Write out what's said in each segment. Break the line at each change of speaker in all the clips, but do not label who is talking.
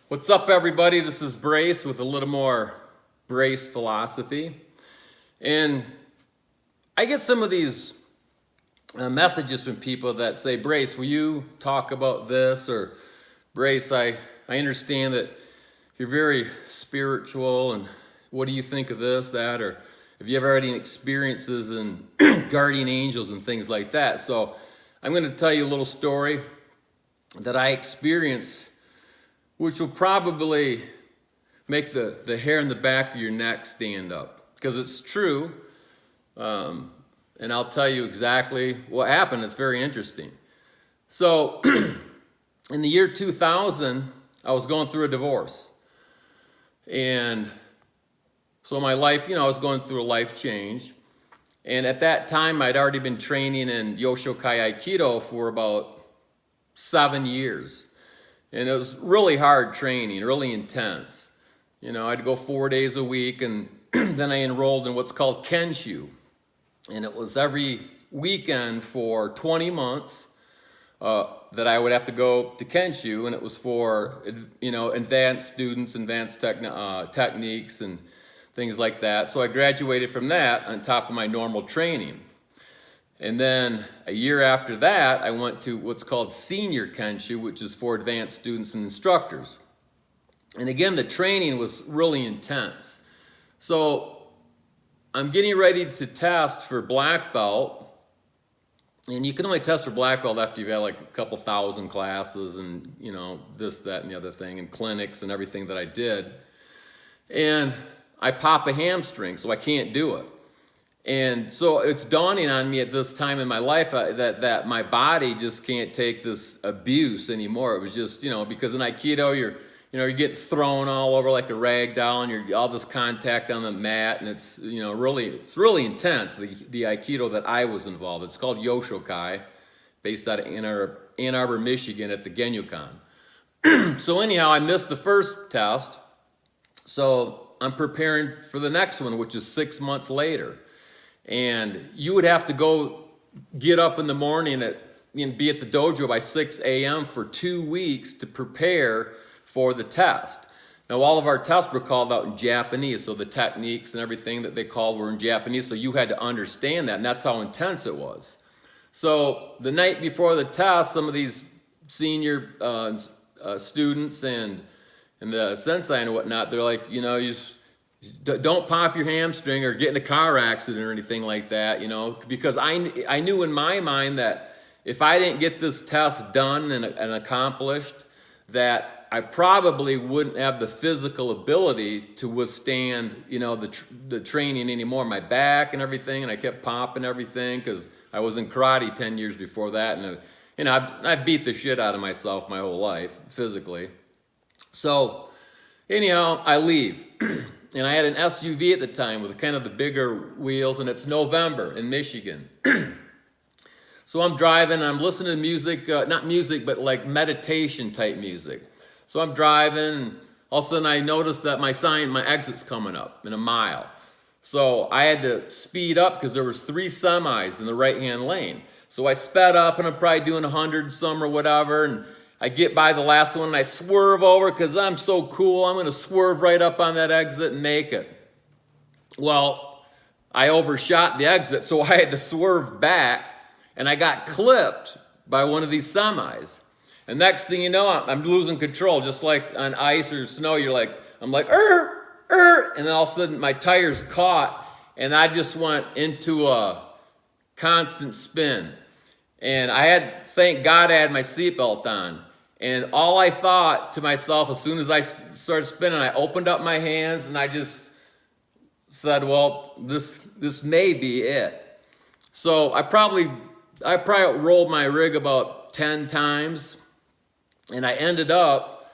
What's up, everybody? This is Brace with a little more Brace philosophy. And I get some of these messages from people that say, Brace, will you talk about this? Or Brace, I understand that you're very spiritual, and what do you think of this, that? Or have you ever had any experiences in guardian angels and things like that? So I'm going to tell you a little story that I experienced, which will probably make the hair in the back of your neck stand up, because it's true. And I'll tell you exactly what happened. It's very interesting. So in the year 2000, I was going through a divorce. And so my life, I was going through a life change. And at that time, I'd already been training in Yoshokai Aikido for about 7 years. And it was really hard training, really intense. I'd go 4 days a week, and then I enrolled in what's called Kenshu. And it was every weekend for 20 months that I would have to go to Kenshu, and it was for, advanced students, advanced techniques and things like that. So I graduated from that on top of my normal training. And then a year after that, I went to what's called Senior Kenshu, which is for advanced students and instructors. And again, the training was really intense. So I'm getting ready to test for black belt. And you can only test for black belt after you've had like a couple thousand classes and, this, that, and the other thing, and clinics and everything that I did. And I pop a hamstring, so I can't do it. And so it's dawning on me at this time in my life that my body just can't take this abuse anymore. It was just, because in Aikido, you're getting thrown all over like a rag doll, and you're all this contact on the mat, and it's, it's really intense, the Aikido that I was involved in. It's called Yoshokai, based out of Ann Arbor, Michigan at the Genyukan. So anyhow, I missed the first test, so I'm preparing for the next one, which is 6 months later. And you would have to get up in the morning and be at the dojo by 6 a.m. for 2 weeks to prepare for the test. Now, all of our tests were called out in Japanese, so the techniques and everything that they called were in Japanese, so you had to understand that, and that's how intense it was. So the night before the test, some of these senior students and the sensei and whatnot, they're like, don't pop your hamstring or get in a car accident or anything like that, because I knew in my mind that if I didn't get this test done and accomplished, that I probably wouldn't have the physical ability to withstand, the training anymore, my back and everything, and I kept popping everything because I was in karate 10 years before that, and I've beat the shit out of myself my whole life, physically. So anyhow, I leave. And I had an SUV at the time with kind of the bigger wheels, and it's November in Michigan. So I'm driving, and I'm listening to music, not music, but like meditation type music. So I'm driving, and all of a sudden I noticed that my exit's coming up in a mile. So I had to speed up because there was 3 semis in the right-hand lane. So I sped up, and I'm probably doing 100 some or whatever, and I get by the last one, and I swerve over because I'm so cool. I'm going to swerve right up on that exit and make it. Well, I overshot the exit, so I had to swerve back, and I got clipped by one of these semis. And next thing you know, I'm losing control, just like on ice or snow. I'm like, and then all of a sudden my tires caught, and I just went into a constant spin. And thank God I had my seatbelt on. And all I thought to myself, as soon as I started spinning, I opened up my hands and I just said, well, this may be it. So I probably rolled my rig about 10 times, and I ended up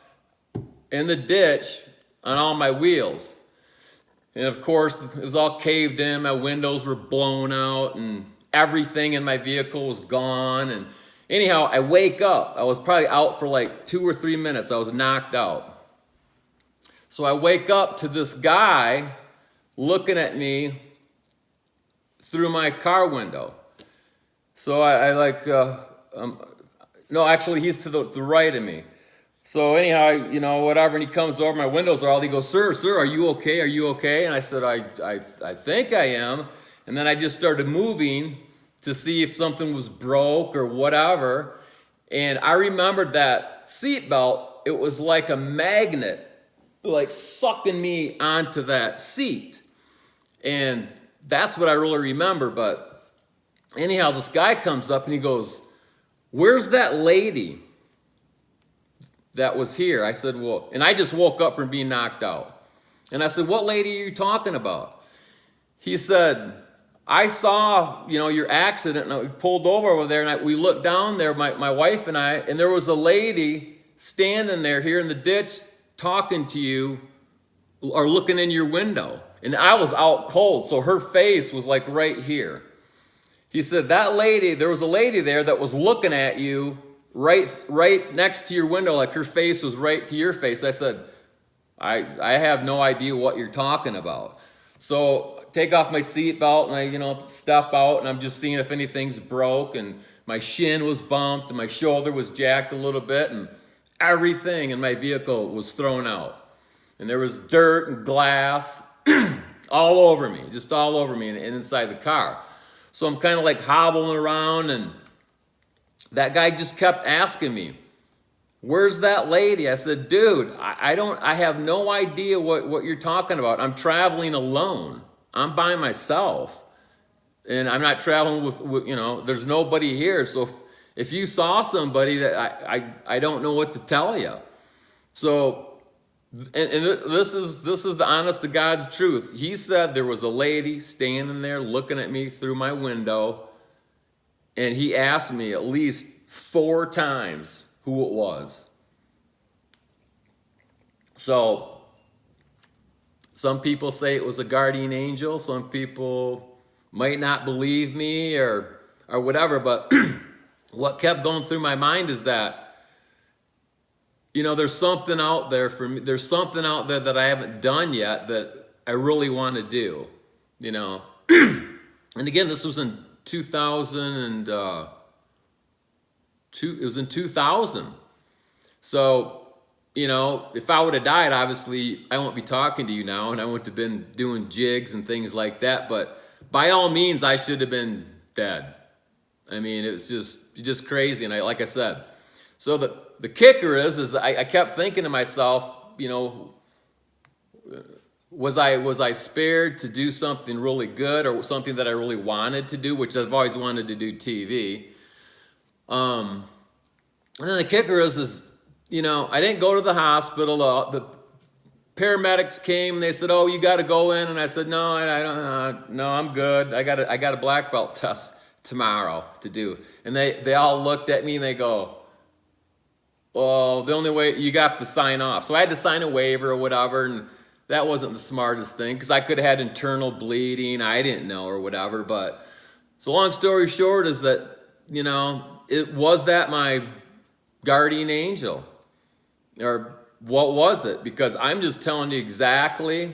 in the ditch on all my wheels. And of course, it was all caved in, my windows were blown out, and everything in my vehicle was gone. And anyhow, I wake up. I was probably out for like 2 or 3 minutes. I was knocked out. So I wake up to this guy looking at me through my car window. So no, actually he's to the right of me. So anyhow, you know, whatever, and he comes over, my windows are all, he goes, sir, are you okay? Are you okay? And I said, I think I am. And then I just started moving to see if something was broke or whatever. And I remembered that seatbelt, it was like a magnet, like sucking me onto that seat. And that's what I really remember. But anyhow, this guy comes up and he goes, where's that lady that was here? I said, well, and I just woke up from being knocked out. And I said, what lady are you talking about? He said, I saw, you know, your accident, and I pulled over there, and we looked down there, my wife and I, and there was a lady standing there here in the ditch talking to you or looking in your window. And I was out cold, so her face was like right here. He said, that lady, there was a lady there that was looking at you right next to your window, like her face was right to your face. I said, I have no idea what you're talking about. So take off my seatbelt and I, you know, step out, and I'm just seeing if anything's broke, and my shin was bumped and my shoulder was jacked a little bit, and everything in my vehicle was thrown out. And there was dirt and glass all over me, just all over me and inside the car. So I'm kind of like hobbling around, and that guy just kept asking me, where's that lady? I said, dude, I have no idea what you're talking about. I'm traveling alone. I'm by myself. And I'm not traveling with you know, there's nobody here. So if you saw somebody, that I don't know what to tell you. So, and this is the honest to God's truth. He said there was a lady standing there looking at me through my window, and he asked me at least 4 times who it was. So some people say it was a guardian angel. Some people might not believe me or whatever. But what kept going through my mind is that, you know, there's something out there for me. There's something out there that I haven't done yet that I really want to do, you know. And again, this was in 2000 it was in 2000. So, you know, if I would have died, obviously I won't be talking to you now, and I wouldn't have been doing jigs and things like that. But by all means, I should have been dead. I mean, it's just crazy. And like I said, so the kicker is I kept thinking to myself, you know, was I spared to do something really good or something that I really wanted to do, which I've always wanted to do TV. And then the kicker is, you know, I didn't go to the hospital. The paramedics came. They said, "Oh, you got to go in." And I said, "No, I don't. No, I'm good. I got a black belt test tomorrow to do." And they all looked at me and they go, "Well, the only way you have to sign off." So I had to sign a waiver or whatever, and that wasn't the smartest thing because I could have had internal bleeding. I didn't know or whatever. But so long story short is that, you know, it was that my guardian angel. Or what was it? Because I'm just telling you exactly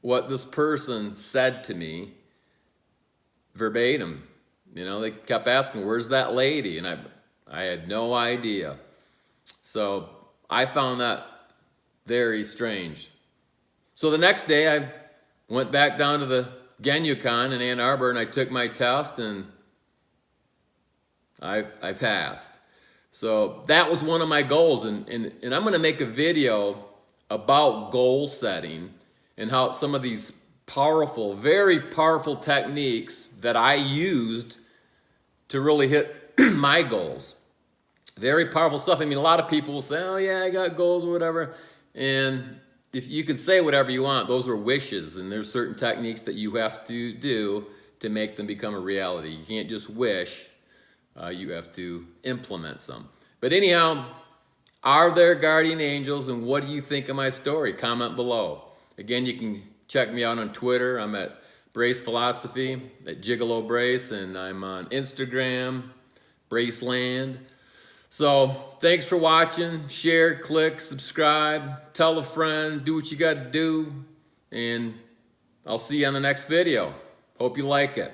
what this person said to me verbatim. You know, they kept asking, where's that lady? And I had no idea. So I found that very strange. So the next day I went back down to the Genucon in Ann Arbor and I took my test and I passed. So that was one of my goals, and I'm going to make a video about goal setting and how some of these powerful, very powerful techniques that I used to really hit my goals. Very powerful stuff. I mean, a lot of people will say, "Oh yeah, I got goals," or whatever. And if you can say whatever you want, those are wishes, and there's certain techniques that you have to do to make them become a reality. You can't just wish. You have to implement some. But anyhow, are there guardian angels, and what do you think of my story? Comment below. Again, you can check me out on Twitter. I'm at Brace Philosophy, at Gigolo Brace, and I'm on Instagram, Braceland. So thanks for watching. Share, click, subscribe, tell a friend, do what you got to do, and I'll see you on the next video. Hope you like it.